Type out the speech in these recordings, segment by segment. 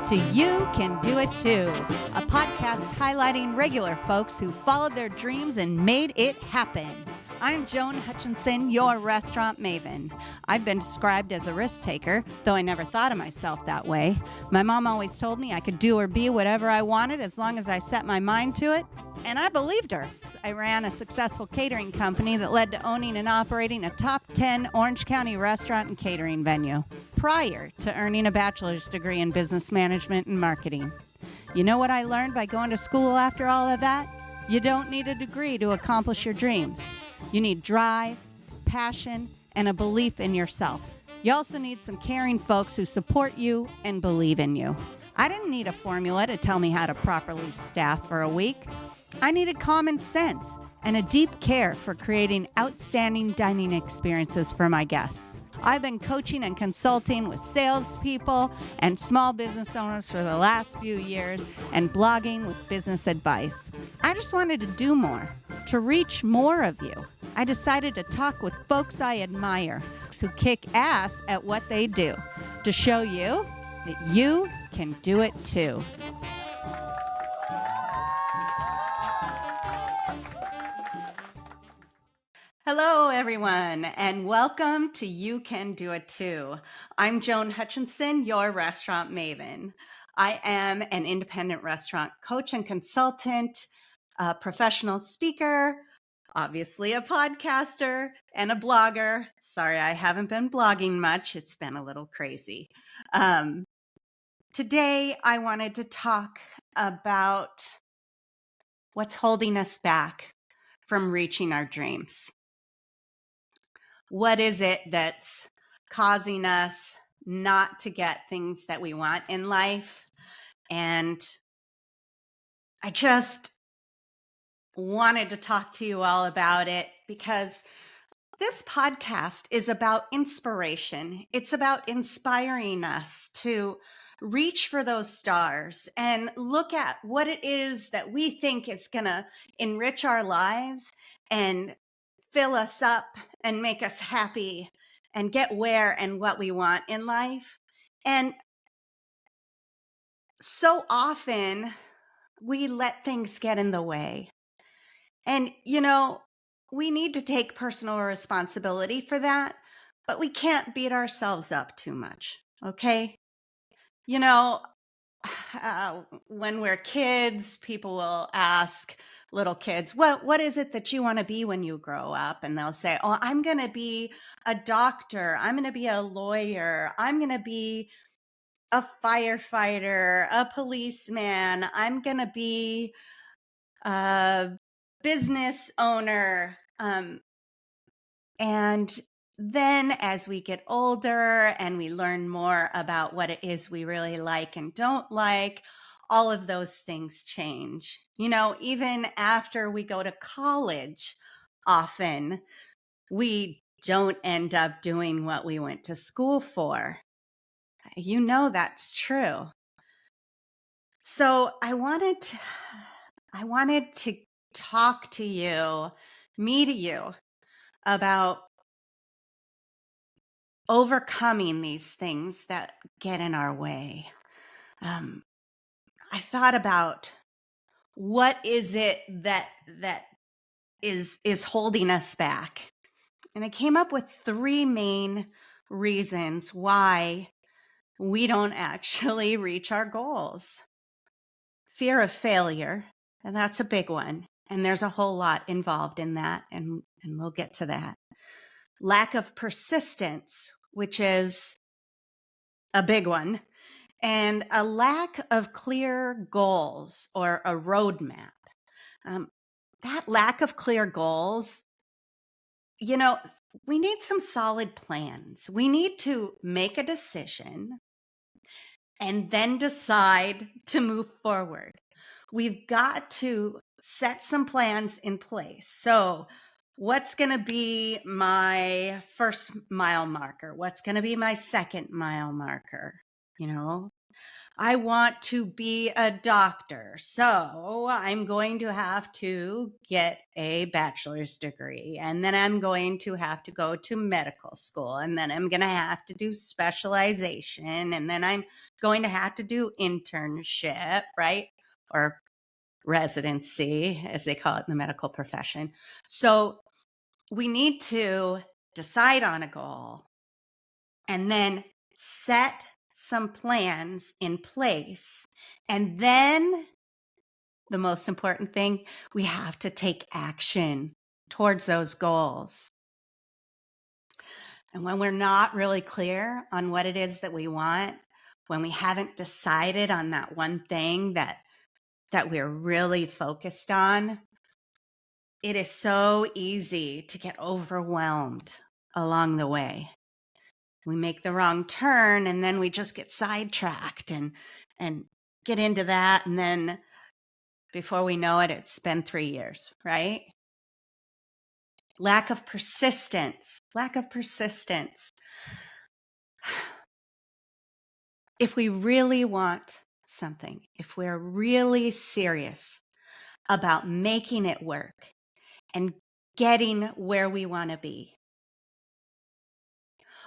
to You Can Do It Too, a podcast highlighting regular folks who followed their dreams and made it happen. I'm Joan Hutchinson, your restaurant maven. I've been described as a risk taker, though I never thought of myself that way. My mom always told me I could do or be whatever I wanted as long as I set my mind to it, and I believed her. I ran a successful catering company that led to owning and operating a top 10 Orange County restaurant and catering venue, prior to earning a bachelor's degree in business management and marketing. You know what I learned by going to school after all of that? You don't need a degree to accomplish your dreams. You need drive, passion, and a belief in yourself. You also need some caring folks who support you and believe in you. I didn't need a formula to tell me how to properly staff for a week. I needed common sense and a deep care for creating outstanding dining experiences for my guests. I've been coaching and consulting with salespeople and small business owners for the last few years and blogging with business advice. I just wanted to do more, to reach more of you. I decided to talk with folks I admire, who kick ass at what they do, to show you that you can do it too. Hello, everyone, and welcome to You Can Do It Too. I'm Joan Hutchinson, your restaurant maven. I am an independent restaurant coach and consultant, a professional speaker, obviously a podcaster, and a blogger. Sorry, I haven't been blogging much. It's been a little crazy. Today, I wanted to talk about what's holding us back from reaching our dreams. What is it that's causing us not to get things that we want in life? And I just wanted to talk to you all about it because this podcast is about inspiration. It's about inspiring us to reach for those stars and look at what it is that we think is going to enrich our lives and fill us up and make us happy and get where and what we want in life. And so often we let things get in the way. And, we need to take personal responsibility for that, but we can't beat ourselves up too much. Okay. When we're kids, people will ask little kids, what is it that you want to be when you grow up? And they'll say, oh, I'm going to be a doctor. I'm going to be a lawyer. I'm going to be a firefighter, a policeman. I'm going to be a business owner. And then as we get older and we learn more about what it is we really like and don't like, all of those things change. Even after we go to college, often we don't end up doing what we went to school for. That's true. So I wanted to talk to you, me to you, about overcoming these things that get in our way. I thought about what is it that is holding us back. And I came up with 3 main reasons why we don't actually reach our goals. Fear of failure, and that's a big one. And there's a whole lot involved in that, and we'll get to that. Lack of persistence, which is a big one, and a lack of clear goals or a roadmap. That lack of clear goals, we need some solid plans. We need to make a decision and then decide to move forward. We've got to set some plans in place. So what's going to be my first mile marker? What's going to be my second mile marker? I want to be a doctor, so I'm going to have to get a bachelor's degree, and then I'm going to have to go to medical school, and then I'm going to have to do specialization, and then I'm going to have to do internship, right? Or residency, as they call it in the medical profession. So we need to decide on a goal and then set some plans in place. And then the most important thing, we have to take action towards those goals. And when we're not really clear on what it is that we want, when we haven't decided on that one thing that we're really focused on, it is so easy to get overwhelmed along the way. We make the wrong turn and then we just get sidetracked and get into that. And then before we know it, it's been 3 years, right? Lack of persistence. If we really want something, if we're really serious about making it work and getting where we want to be,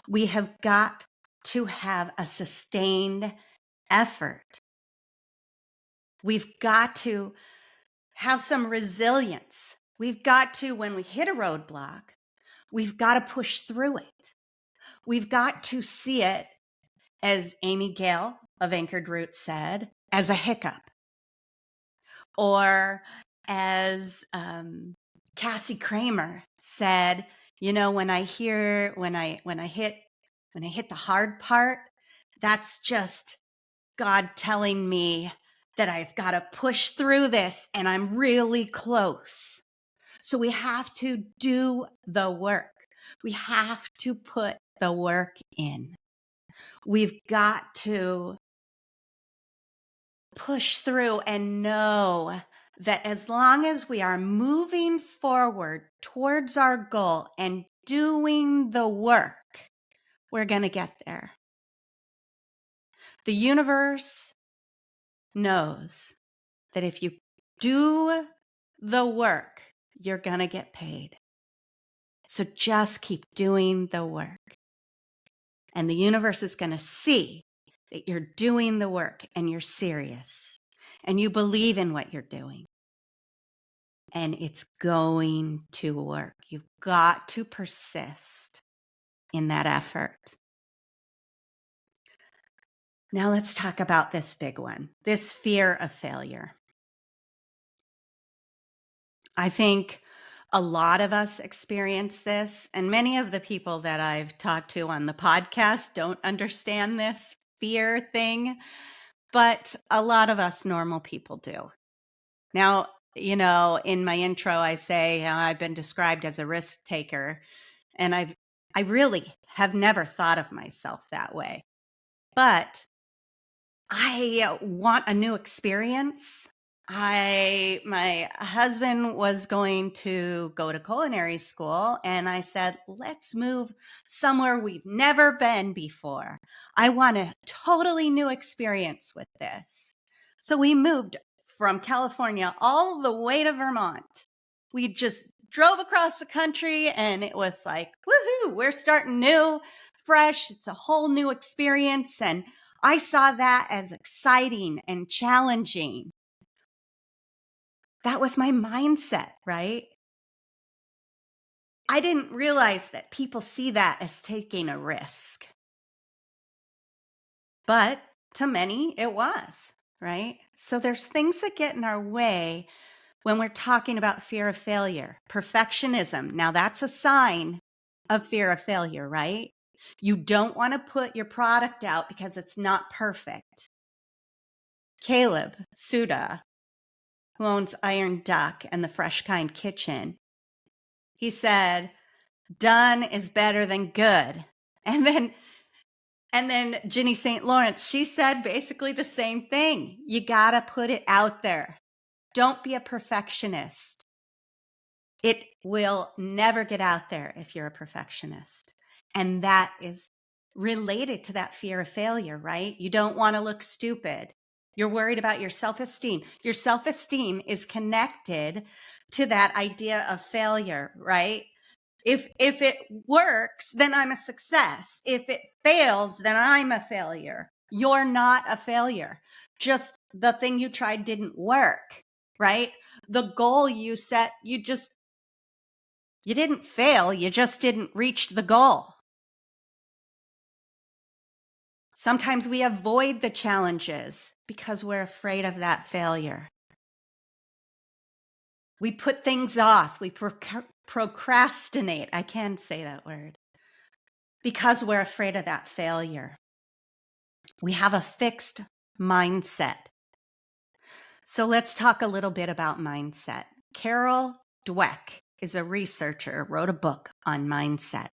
we have got to have a sustained effort. We've got to have some resilience. We've got to, when we hit a roadblock, we've got to push through it. We've got to see it, as Amy Gale of Anchored Roots said, as a hiccup. Or as Cassie Kramer said, you know, when I hit the hard part, that's just God telling me that I've got to push through this and I'm really close. So we have to do the work. We have to put the work in. We've got to push through and know that as long as we are moving forward towards our goal and doing the work, we're going to get there. The universe knows that if you do the work, you're going to get paid. So just keep doing the work. And the universe is going to see that you're doing the work and you're serious and you believe in what you're doing. And it's going to work. You've got to persist in that effort. Now let's talk about this big one, this fear of failure. I think a lot of us experience this, and many of the people that I've talked to on the podcast don't understand this fear thing, but a lot of us normal people do. Now, you know, in my intro, I say I've been described as a risk taker, and I really have never thought of myself that way. But I want a new experience. My husband was going to go to culinary school, and I said, let's move somewhere we've never been before. I want a totally new experience with this. So we moved from California all the way to Vermont. We just drove across the country, and it was like, woohoo, we're starting new, fresh. It's a whole new experience. And I saw that as exciting and challenging. That was my mindset, right? I didn't realize that people see that as taking a risk. But to many, it was, right? So there's things that get in our way when we're talking about fear of failure. Perfectionism. Now that's a sign of fear of failure, right? You don't want to put your product out because it's not perfect. Caleb Suda, who owns Iron Duck and the Fresh Kind Kitchen, he said, done is better than good. And then Ginny St. Lawrence, she said basically the same thing. You got to put it out there. Don't be a perfectionist. It will never get out there if you're a perfectionist. And that is related to that fear of failure, right? You don't want to look stupid. You're worried about your self-esteem. Your self-esteem is connected to that idea of failure, right? If it works, then I'm a success. If it fails, then I'm a failure. You're not a failure. Just the thing you tried didn't work, right? The goal you set, you didn't fail. You just didn't reach the goal. Sometimes we avoid the challenges because we're afraid of that failure. We put things off. We procrastinate. I can say that word. Because we're afraid of that failure. We have a fixed mindset. So let's talk a little bit about mindset. Carol Dweck is a researcher, wrote a book on mindset.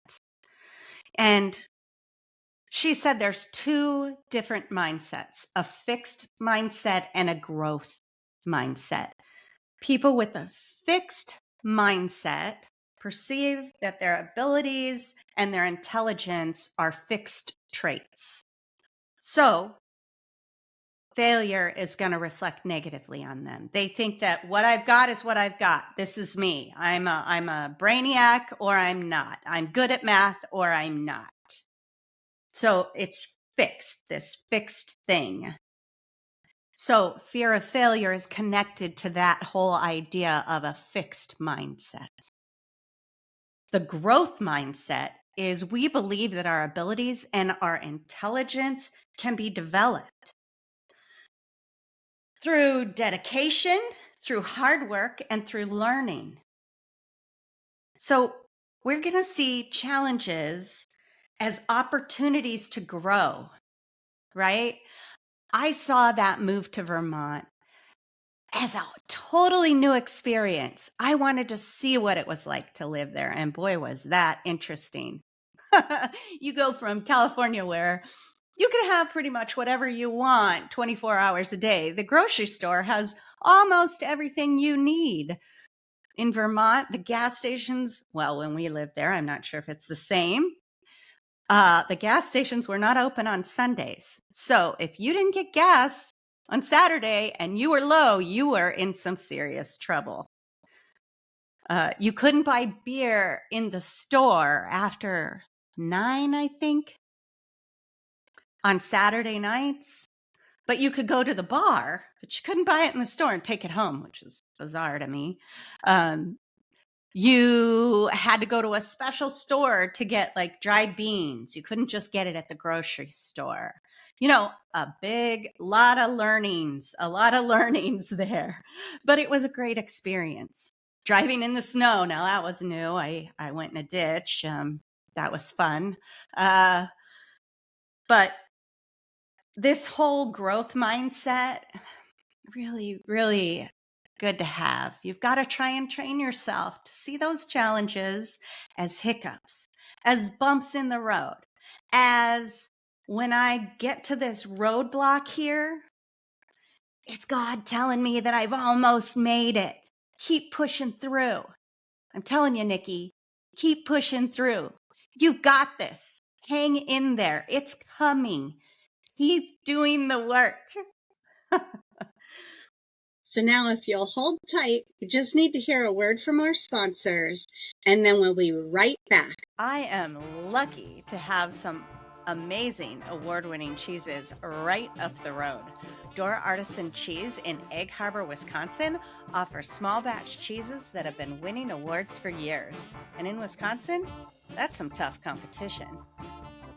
And she said there's two different mindsets, a fixed mindset and a growth mindset. People with a fixed mindset perceive that their abilities and their intelligence are fixed traits. So failure is going to reflect negatively on them. They think that what I've got is what I've got. This is me. I'm a brainiac or I'm not. I'm good at math or I'm not. So it's fixed, this fixed thing. So fear of failure is connected to that whole idea of a fixed mindset. The growth mindset is we believe that our abilities and our intelligence can be developed through dedication, through hard work, and through learning. So we're going to see challenges as opportunities to grow, right? I saw that move to Vermont as a totally new experience. I wanted to see what it was like to live there. And boy, was that interesting. You go from California where you can have pretty much whatever you want 24 hours a day. The grocery store has almost everything you need. In Vermont, the gas stations, well, when we lived there, I'm not sure if it's the same. The gas stations were not open on Sundays. So if you didn't get gas on Saturday and you were low, you were in some serious trouble. You couldn't buy beer in the store after 9, I think, on Saturday nights. But you could go to the bar, but you couldn't buy it in the store and take it home, which is bizarre to me. You had to go to a special store to get like dried beans. You couldn't just get it at the grocery store. You know, a lot of learnings there. But it was a great experience. Driving in the snow, now that was new. I went in a ditch. That was fun. But this whole growth mindset, really, really good to have. You've got to try and train yourself to see those challenges as hiccups, as bumps in the road, as when I get to this roadblock here, it's God telling me that I've almost made it. Keep pushing through. I'm telling you, Nikki, keep pushing through. You've got this. Hang in there. It's coming. Keep doing the work. So now if you'll hold tight, we just need to hear a word from our sponsors, and then we'll be right back. I am lucky to have some amazing award-winning cheeses right up the road. Door Artisan Cheese in Egg Harbor, Wisconsin offers small batch cheeses that have been winning awards for years. And in Wisconsin, that's some tough competition.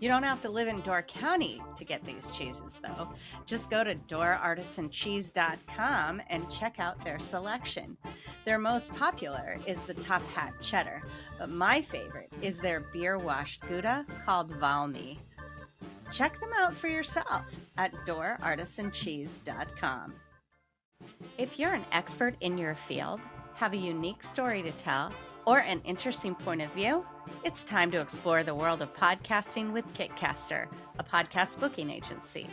You don't have to live in Door County to get these cheeses, though. Just go to doorartisancheese.com and check out their selection. Their most popular is the Top Hat Cheddar, but my favorite is their beer-washed Gouda called Valmy. Check them out for yourself at doorartisancheese.com. If you're an expert in your field, have a unique story to tell, or an interesting point of view, it's time to explore the world of podcasting with Kitcaster, a podcast booking agency.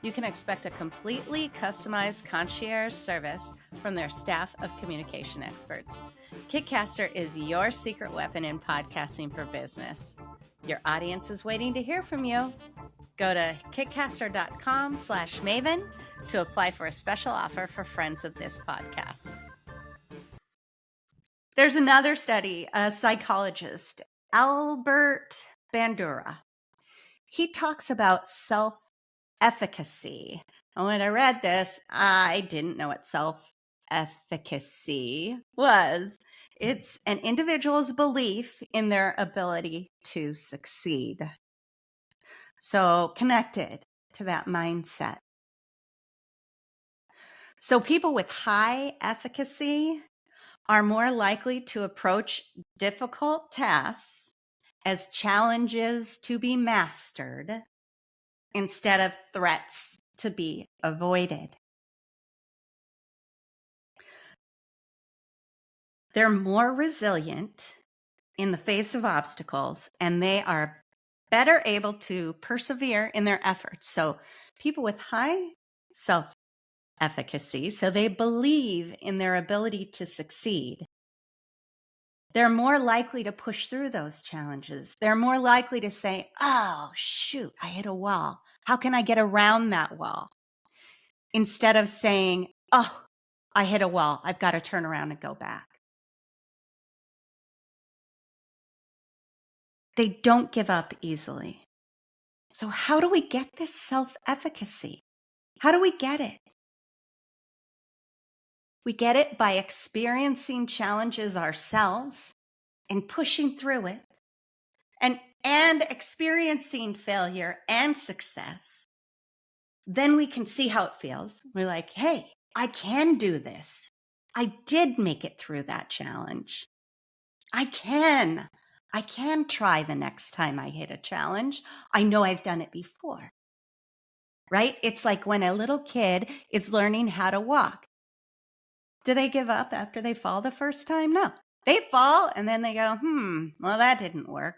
You can expect a completely customized concierge service from their staff of communication experts. Kitcaster is your secret weapon in podcasting for business. Your audience is waiting to hear from you. Go to kickcaster.com/Maven to apply for a special offer for friends of this podcast. There's another study, a psychologist, Albert Bandura. He talks about self-efficacy. And when I read this, I didn't know what self-efficacy was. It's an individual's belief in their ability to succeed. So connected to that mindset. So people with high efficacy are more likely to approach difficult tasks as challenges to be mastered instead of threats to be avoided. They're more resilient in the face of obstacles, and they are better able to persevere in their efforts. So people with high self-efficacy, so they believe in their ability to succeed, they're more likely to push through those challenges. They're more likely to say, oh, shoot, I hit a wall. How can I get around that wall? Instead of saying, oh, I hit a wall. I've got to turn around and go back. They don't give up easily. So how do we get this self-efficacy? How do we get it? We get it by experiencing challenges ourselves and pushing through it and experiencing failure and success. Then we can see how it feels. We're like, hey, I can do this. I did make it through that challenge. I can try the next time I hit a challenge. I know I've done it before, right? It's like when a little kid is learning how to walk. Do they give up after they fall the first time? No, they fall and then they go, well, that didn't work.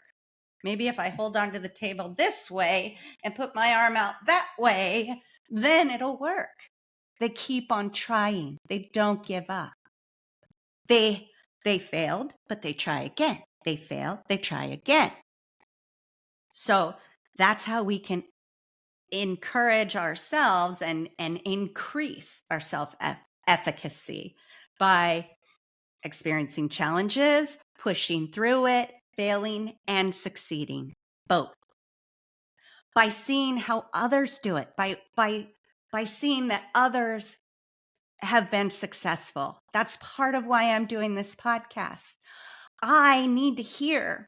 Maybe if I hold onto the table this way and put my arm out that way, then it'll work. They keep on trying. They don't give up. They failed, but they try again. They fail, they try again. So that's how we can encourage ourselves and increase our self-efficacy by experiencing challenges, pushing through it, failing and succeeding, both. By seeing how others do it, by seeing that others have been successful. That's part of why I'm doing this podcast. I need to hear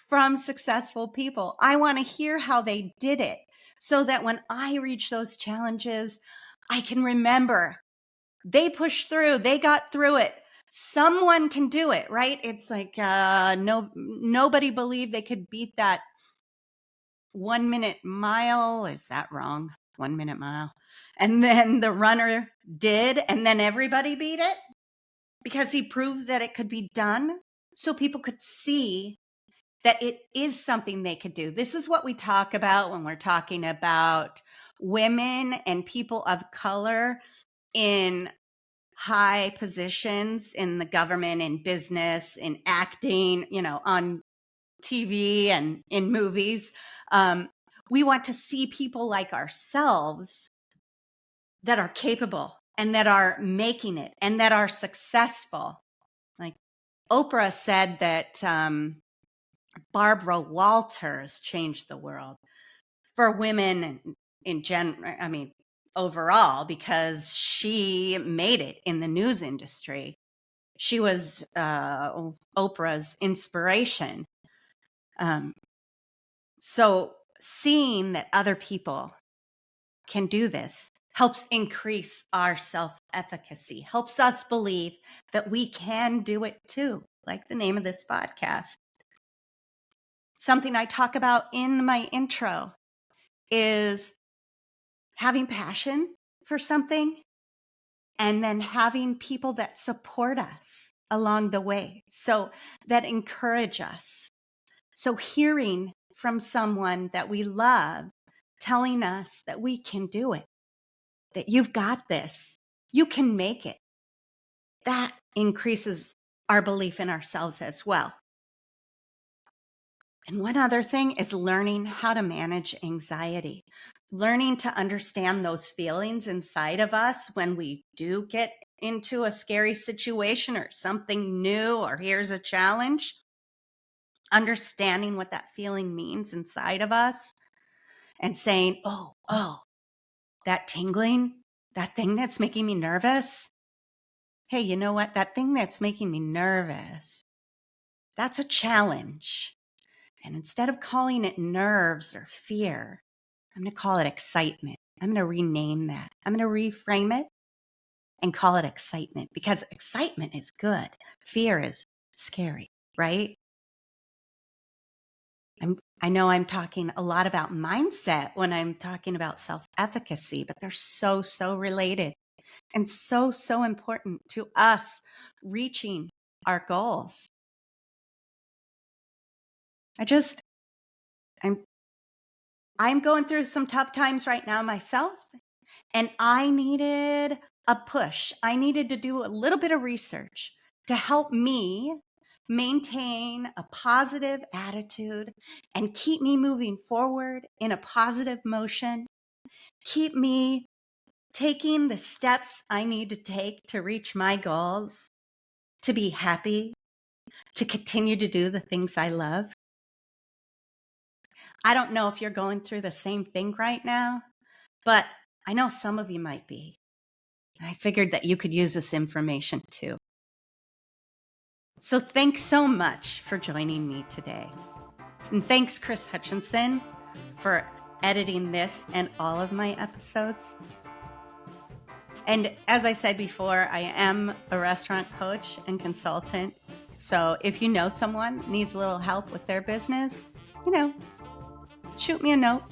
from successful people. I want to hear how they did it so that when I reach those challenges, I can remember they pushed through, they got through it. Someone can do it, right? It's like nobody believed they could beat that 1 minute mile. Is that wrong? 1 minute mile. And then the runner did, and then everybody beat it because he proved that it could be done. So people could see that it is something they could do. This is what we talk about when we're talking about women and people of color in high positions in the government, in business, in acting, on TV and in movies. We want to see people like ourselves that are capable and that are making it and that are successful. Like Oprah said that Barbara Walters changed the world for women in general. I mean, overall, because she made it in the news industry. She was Oprah's inspiration. So seeing that other people can do this helps increase our self-efficacy, helps us believe that we can do it too, like the name of this podcast. Something I talk about in my intro is having passion for something and then having people that support us along the way, so that encourage us. So hearing from someone that we love telling us that we can do it, that you've got this, you can make it, that increases our belief in ourselves as well. And one other thing is learning how to manage anxiety, learning to understand those feelings inside of us when we do get into a scary situation or something new, or here's a challenge. Understanding what that feeling means inside of us and saying, oh, that tingling, that thing that's making me nervous. Hey, you know what? That thing that's making me nervous, that's a challenge. And instead of calling it nerves or fear, I'm going to call it excitement. I'm going to rename that. I'm going to reframe it and call it excitement, because excitement is good. Fear is scary, right? I know I'm talking a lot about mindset when I'm talking about self-efficacy, but they're so, so related and so, so important to us reaching our goals. I'm I'm going through some tough times right now myself, and I needed a push. I needed to do a little bit of research to help me maintain a positive attitude and keep me moving forward in a positive motion, keep me taking the steps I need to take to reach my goals, to be happy, to continue to do the things I love. I don't know if you're going through the same thing right now, but I know some of you might be. I figured that you could use this information too. So thanks so much for joining me today. And thanks, Chris Hutchinson, for editing this and all of my episodes. And as I said before, I am a restaurant coach and consultant. So if you know someone needs a little help with their business, shoot me a note.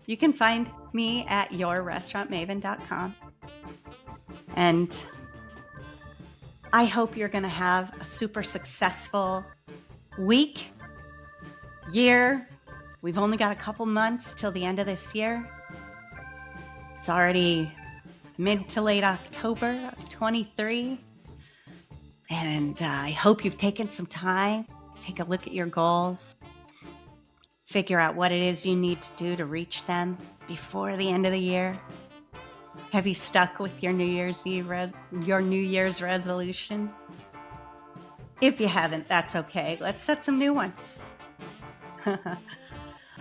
You can find me at yourrestaurantmaven.com. And I hope you're going to have a super successful week, year. We've only got a couple months till the end of this year. It's already mid to late October of 23. And I hope you've taken some time to take a look at your goals, figure out what it is you need to do to reach them before the end of the year. Have you stuck with your New Year's resolutions? If you haven't, that's okay. Let's set some new ones. I'm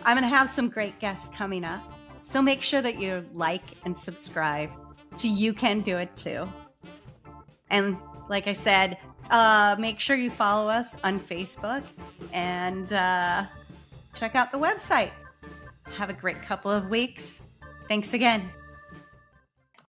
going to have some great guests coming up, so make sure that you like and subscribe to You Can Do It Too. And like I said, make sure you follow us on Facebook and check out the website. Have a great couple of weeks. Thanks again.